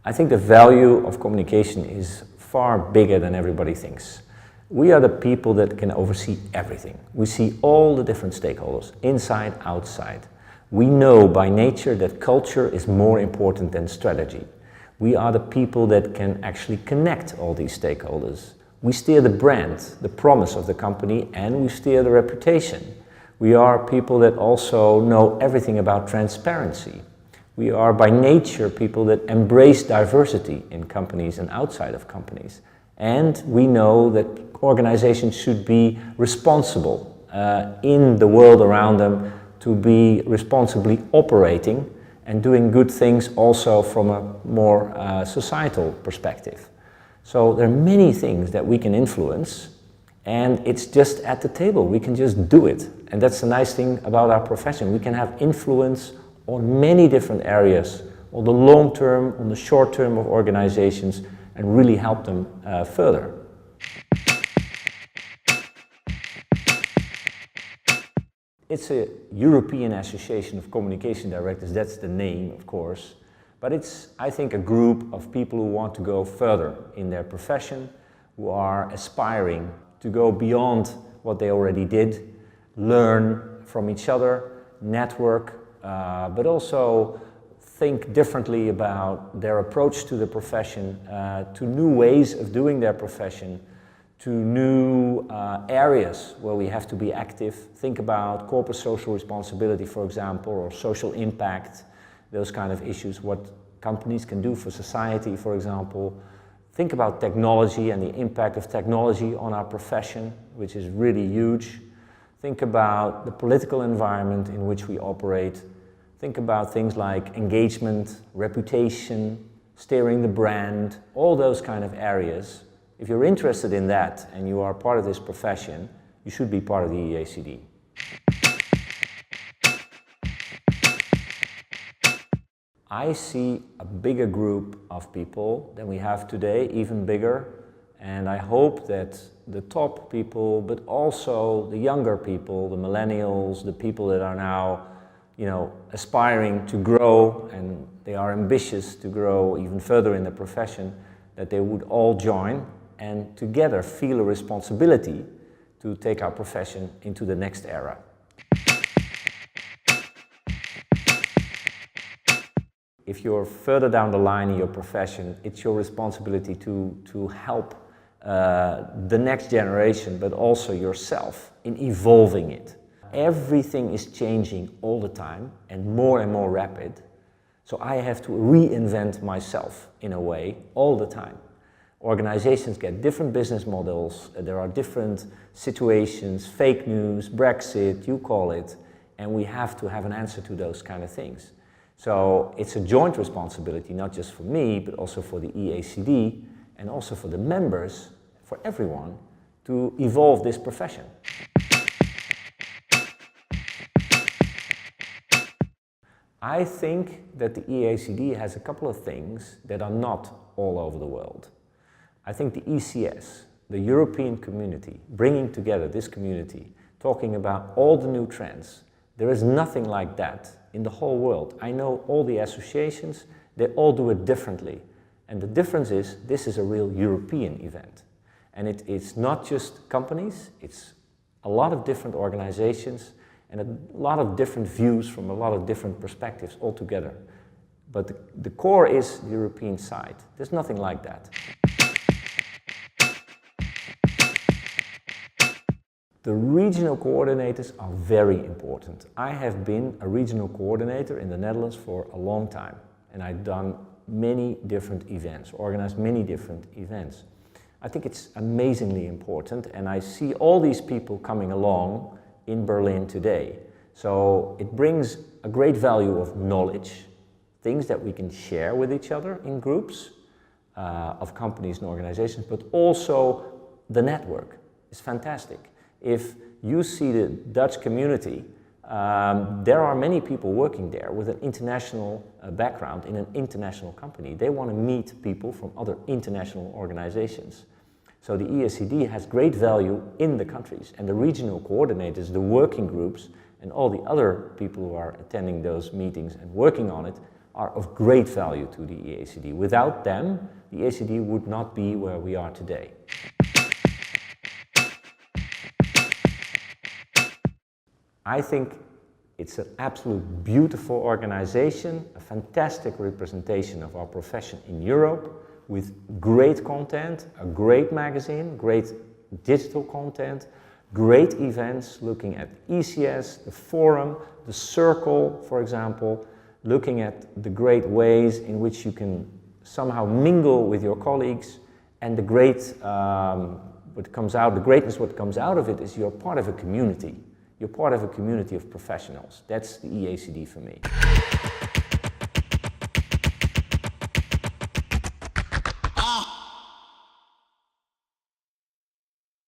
I think the value of communication is far bigger than everybody thinks. We are the people that can oversee everything. We see all the different stakeholders, inside, outside. We know by nature that culture is more important than strategy. We are the people that can actually connect all these stakeholders. We steer the brand, the promise of the company, and we steer the reputation. We are people that also know everything about transparency. We are by nature people that embrace diversity in companies and outside of companies. And we know that organizations should be responsible in the world around them, to be responsibly operating and doing good things also from a more societal perspective. So there are many things that we can influence, and it's just at the table. We can just do it. And that's the nice thing about our profession. We can have influence on many different areas, on the long term, on the short term of organizations, and really help them further. It's a European Association of Communication Directors, that's the name, of course. But it's, I think, a group of people who want to go further in their profession, who are aspiring to go beyond what they already did, learn from each other, network, but also think differently about their approach to the profession, to new ways of doing their profession, to new areas where we have to be active. Think about corporate social responsibility, for example, or social impact, those kind of issues, what companies can do for society, for example. Think about technology and the impact of technology on our profession, which is really huge. Think about the political environment in which we operate. Think about things like engagement, reputation, steering the brand, all those kind of areas. If you're interested in that and you are part of this profession, you should be part of the EACD. I see a bigger group of people than we have today, even bigger, and I hope that the top people, but also the younger people, the millennials, the people that are now, aspiring to grow, and they are ambitious to grow even further in the profession, that they would all join and together feel a responsibility to take our profession into the next era. If you're further down the line in your profession, it's your responsibility to help the next generation, but also yourself in evolving it. Everything is changing all the time and more rapid. So I have to reinvent myself in a way all the time. Organizations get different business models, there are different situations, fake news, Brexit, you call it, and we have to have an answer to those kind of things. So it's a joint responsibility, not just for me, but also for the EACD and also for the members, for everyone, to evolve this profession. I think that the EACD has a couple of things that are not all over the world. I think the ECS, the European community, bringing together this community, talking about all the new trends, there is nothing like that in the whole world. I know all the associations, they all do it differently. And the difference is, this is a real European event. And it's not just companies, it's a lot of different organizations and a lot of different views from a lot of different perspectives all together. But the core is the European side. There's nothing like that. The regional coordinators are very important. I have been a regional coordinator in the Netherlands for a long time, and I've done many different events, organized many different events. I think it's amazingly important, and I see all these people coming along in Berlin today. So it brings a great value of knowledge, things that we can share with each other in groups of companies and organizations, but also the network is fantastic. If you see the Dutch community, there are many people working there with an international background in an international company. They want to meet people from other international organizations. So the EACD has great value in the countries, and the regional coordinators, the working groups, and all the other people who are attending those meetings and working on it are of great value to the EACD. Without them, the EACD would not be where we are today. I think it's an absolute beautiful organization, a fantastic representation of our profession in Europe, with great content, a great magazine, great digital content, great events looking at ECS, the forum, the circle, for example, looking at the great ways in which you can somehow mingle with your colleagues, and the greatness what comes out of it is you're part of a community. You're part of a community of professionals. That's the EACD for me.